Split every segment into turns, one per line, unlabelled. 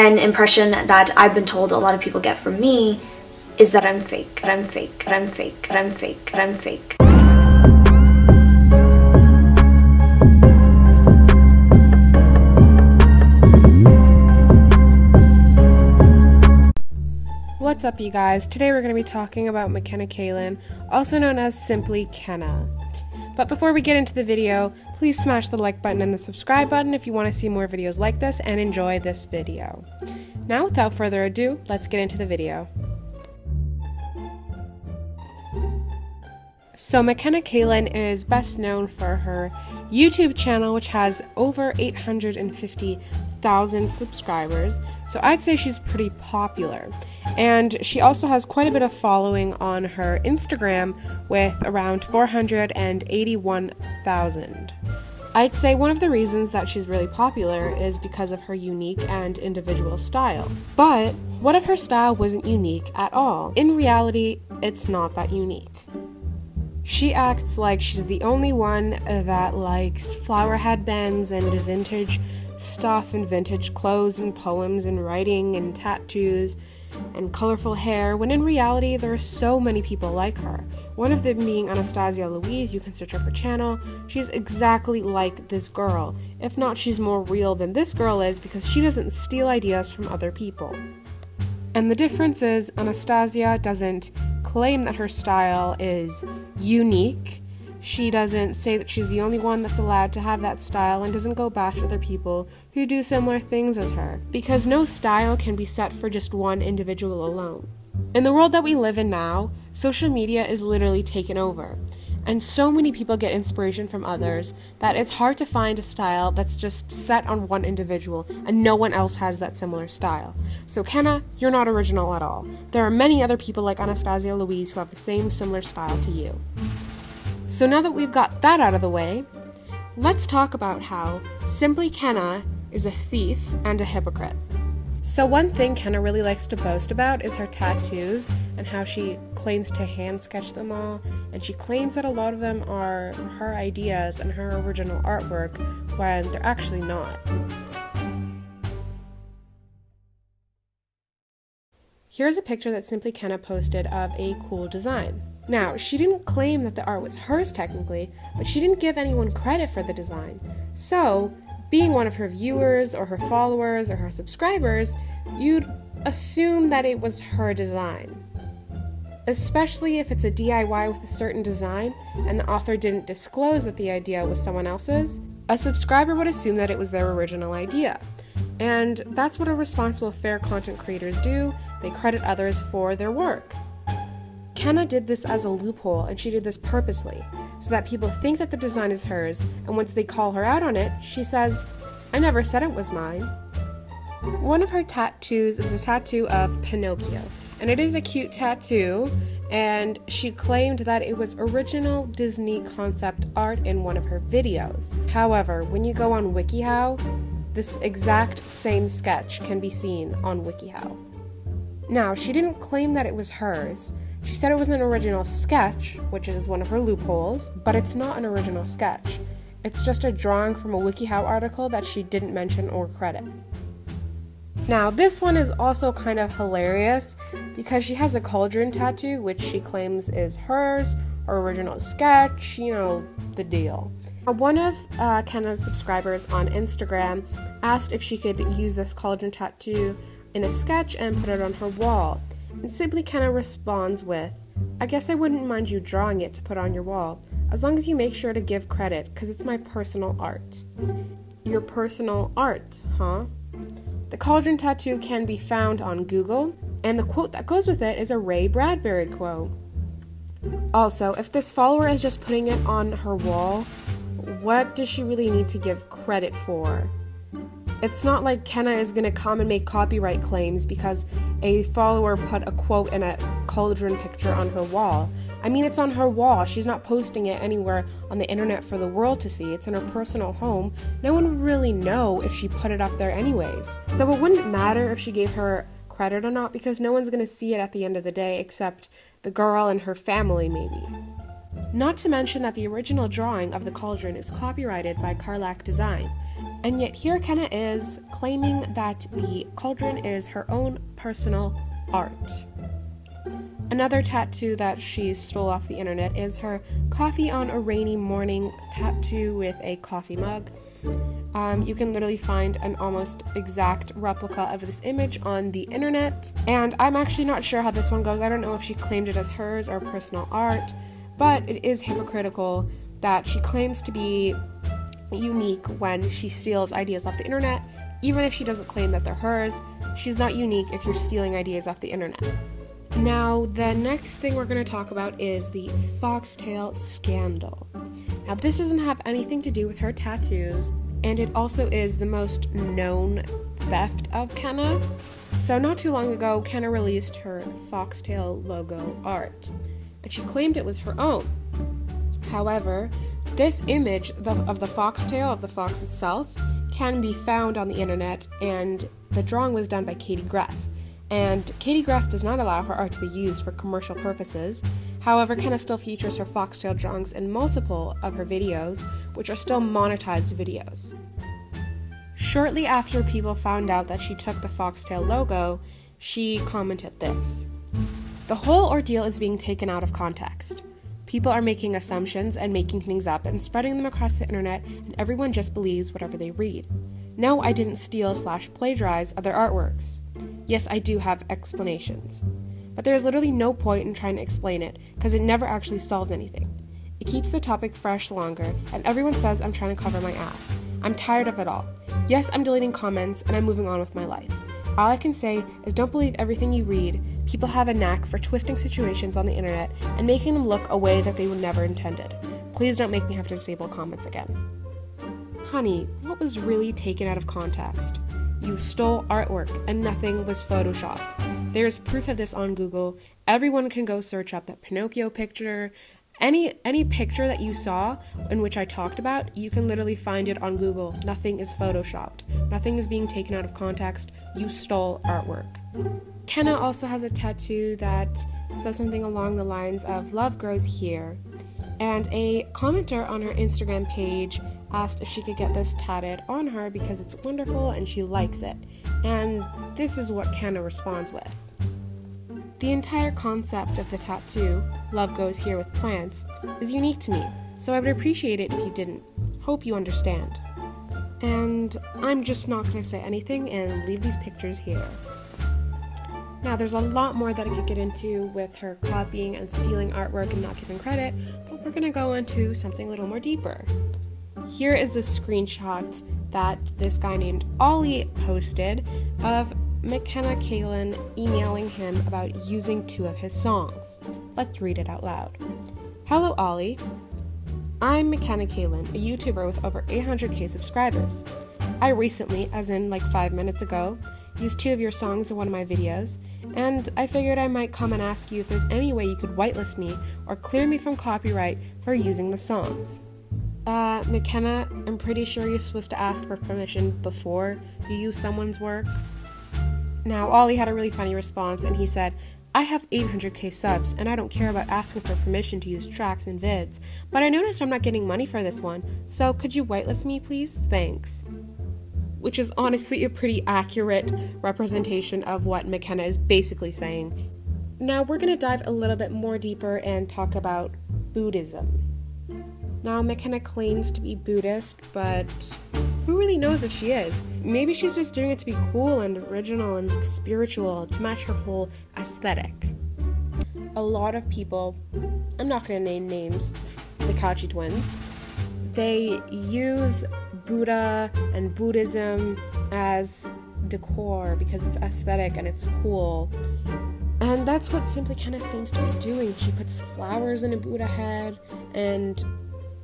an impression that I've been told a lot of people get from me is that I'm fake, that I'm fake, that I'm fake, that I'm fake, that I'm fake.
What's up, you guys? Today we're going to be talking about McKenna Kaelin, also known as simply Kenna. But before we get into the video, please smash the like button and the subscribe button if you want to see more videos like this and enjoy this video. Now, without further ado, let's get into the video. So McKenna Kaelin is best known for her YouTube channel, which has over 850,000 subscribers, so I'd say she's pretty popular. And she also has quite a bit of following on her Instagram with around 481,000. I'd say one of the reasons that she's really popular is because of her unique and individual style. But what if her style wasn't unique at all? In reality, it's not that unique. She acts like she's the only one that likes flower headbands and vintage stuff and vintage clothes and poems and writing and tattoos and colorful hair, when in reality there are so many people like her. One of them being Anastasia Louise. You can search up her channel. She's exactly like this girl. If not, she's more real than this girl is because she doesn't steal ideas from other people. And the difference is Anastasia doesn't claim that her style is unique. She doesn't say that she's the only one that's allowed to have that style and doesn't go bash other people who do similar things as her, because no style can be set for just one individual alone. In the world that we live in now, social media is literally taken over, and so many people get inspiration from others that it's hard to find a style that's just set on one individual and no one else has that similar style. So Kenna, you're not original at all. There are many other people like Anastasia Louise who have the same similar style to you. So now that we've got that out of the way, let's talk about how Simply Kenna is a thief and a hypocrite. So one thing Kenna really likes to boast about is her tattoos and how she claims to hand sketch them all, and she claims that a lot of them are her ideas and her original artwork when they're actually not. Here's a picture that Simply Kenna posted of a cool design. Now, she didn't claim that the art was hers technically, but she didn't give anyone credit for the design. So, being one of her viewers or her followers or her subscribers, you'd assume that it was her design. Especially if it's a DIY with a certain design and the author didn't disclose that the idea was someone else's, a subscriber would assume that it was their original idea. And that's what responsible, fair content creators do. They credit others for their work. Kenna did this as a loophole, and she did this purposely, so that people think that the design is hers, and once they call her out on it, she says, "I never said it was mine." One of her tattoos is a tattoo of Pinocchio, and it is a cute tattoo, and she claimed that it was original Disney concept art in one of her videos. However, when you go on WikiHow, this exact same sketch can be seen on WikiHow. Now, she didn't claim that it was hers. She said it was an original sketch, which is one of her loopholes, but it's not an original sketch. It's just a drawing from a WikiHow article that she didn't mention or credit. Now, this one is also kind of hilarious because she has a cauldron tattoo, which she claims is hers, or original sketch, you know, the deal. One of Kenna's subscribers on Instagram asked if she could use this cauldron tattoo in a sketch and put it on her wall. And Simply Kenna responds with, "I guess I wouldn't mind you drawing it to put on your wall, as long as you make sure to give credit, because it's my personal art." Your personal art, huh? The cauldron tattoo can be found on Google, and the quote that goes with it is a Ray Bradbury quote. Also, if this follower is just putting it on her wall, what does she really need to give credit for? It's not like Kenna is going to come and make copyright claims because a follower put a quote and a cauldron picture on her wall. I mean, it's on her wall. She's not posting it anywhere on the internet for the world to see. It's in her personal home. No one would really know if she put it up there anyways. So it wouldn't matter if she gave her credit or not because no one's going to see it at the end of the day except the girl and her family maybe. Not to mention that the original drawing of the cauldron is copyrighted by Carlac Design. And yet here Kenna is claiming that the cauldron is her own personal art. Another tattoo that she stole off the internet is her coffee on a rainy morning tattoo with a coffee mug. You can literally find an almost exact replica of this image on the internet, and I'm actually not sure how this one goes. I don't know if she claimed it as hers or personal art, but it is hypocritical that she claims to be unique when she steals ideas off the internet. Even if she doesn't claim that they're hers, she's not unique if you're stealing ideas off the internet. Now, the next thing we're going to talk about is the foxtail scandal. Now, this doesn't have anything to do with her tattoos, and it also is the most known theft of Kenna. So not too long ago, Kenna released her foxtail logo art, and she claimed it was her own. However, this image of the foxtail, of the fox itself, can be found on the internet, and the drawing was done by Katie Greff. And Katie Greff does not allow her art to be used for commercial purposes. However, Kenna still features her foxtail drawings in multiple of her videos, which are still monetized videos. Shortly after people found out that she took the foxtail logo, she commented this: "The whole ordeal is being taken out of context. People are making assumptions and making things up and spreading them across the internet, and everyone just believes whatever they read. No, I didn't steal/plagiarize other artworks. Yes, I do have explanations. But there is literally no point in trying to explain it, because it never actually solves anything. It keeps the topic fresh longer, and everyone says I'm trying to cover my ass. I'm tired of it all. Yes, I'm deleting comments, and I'm moving on with my life. All I can say is don't believe everything you read. People have a knack for twisting situations on the internet and making them look a way that they were never intended. Please don't make me have to disable comments again." Honey, what was really taken out of context? You stole artwork and nothing was photoshopped. There's proof of this on Google. Everyone can go search up that Pinocchio picture. Any picture that you saw in which I talked about, you can literally find it on Google. Nothing is photoshopped. Nothing is being taken out of context. You stole artwork. Kenna also has a tattoo that says something along the lines of "Love grows here." And a commenter on her Instagram page asked if she could get this tatted on her because it's wonderful and she likes it. And this is what Kenna responds with: "The entire concept of the tattoo, 'Love goes here with plants,' is unique to me, so I would appreciate it if you didn't. Hope you understand." And I'm just not going to say anything and leave these pictures here. Now, there's a lot more that I could get into with her copying and stealing artwork and not giving credit, but we're going to go into something a little more deeper. Here is a screenshot that this guy named Ollie posted of McKenna Kalin emailing him about using 2 of his songs. Let's read it out loud. "Hello, Ollie. I'm McKenna Kalin, a YouTuber with over 800k subscribers. I recently, as in like 5 minutes ago, used 2 of your songs in one of my videos, and I figured I might come and ask you if there's any way you could whitelist me or clear me from copyright for using the songs." McKenna, I'm pretty sure you're supposed to ask for permission before you use someone's work. Now, Ollie had a really funny response, and he said, "I have 800k subs, and I don't care about asking for permission to use tracks and vids, but I noticed I'm not getting money for this one, so could you whitelist me, please? Thanks." Which is honestly a pretty accurate representation of what McKenna is basically saying. Now, we're going to dive a little bit more deeper and talk about Buddhism. Now, McKenna claims to be Buddhist, but who really knows if she is? Maybe she's just doing it to be cool and original and like spiritual to match her whole aesthetic. A lot of people, I'm not going to name names, the Cauchy twins, they use Buddha and Buddhism as decor because it's aesthetic and it's cool. And that's what Simply Kenna seems to be doing. She puts flowers in a Buddha head, and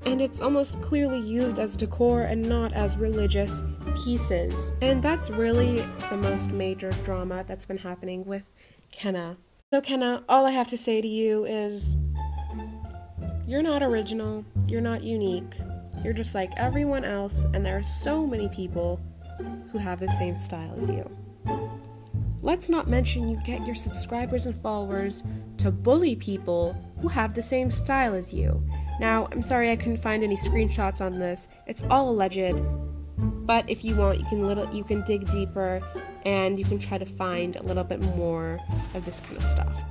it's almost clearly used as decor and not as religious pieces. And that's really the most major drama that's been happening with Kenna. So Kenna, all I have to say to you is, you're not original, you're not unique, you're just like everyone else, and there are so many people who have the same style as you. Let's not mention you get your subscribers and followers to bully people who have the same style as you. Now, I'm sorry I couldn't find any screenshots on this. It's all alleged. But if you want, you can dig deeper and you can try to find a little bit more of this kind of stuff.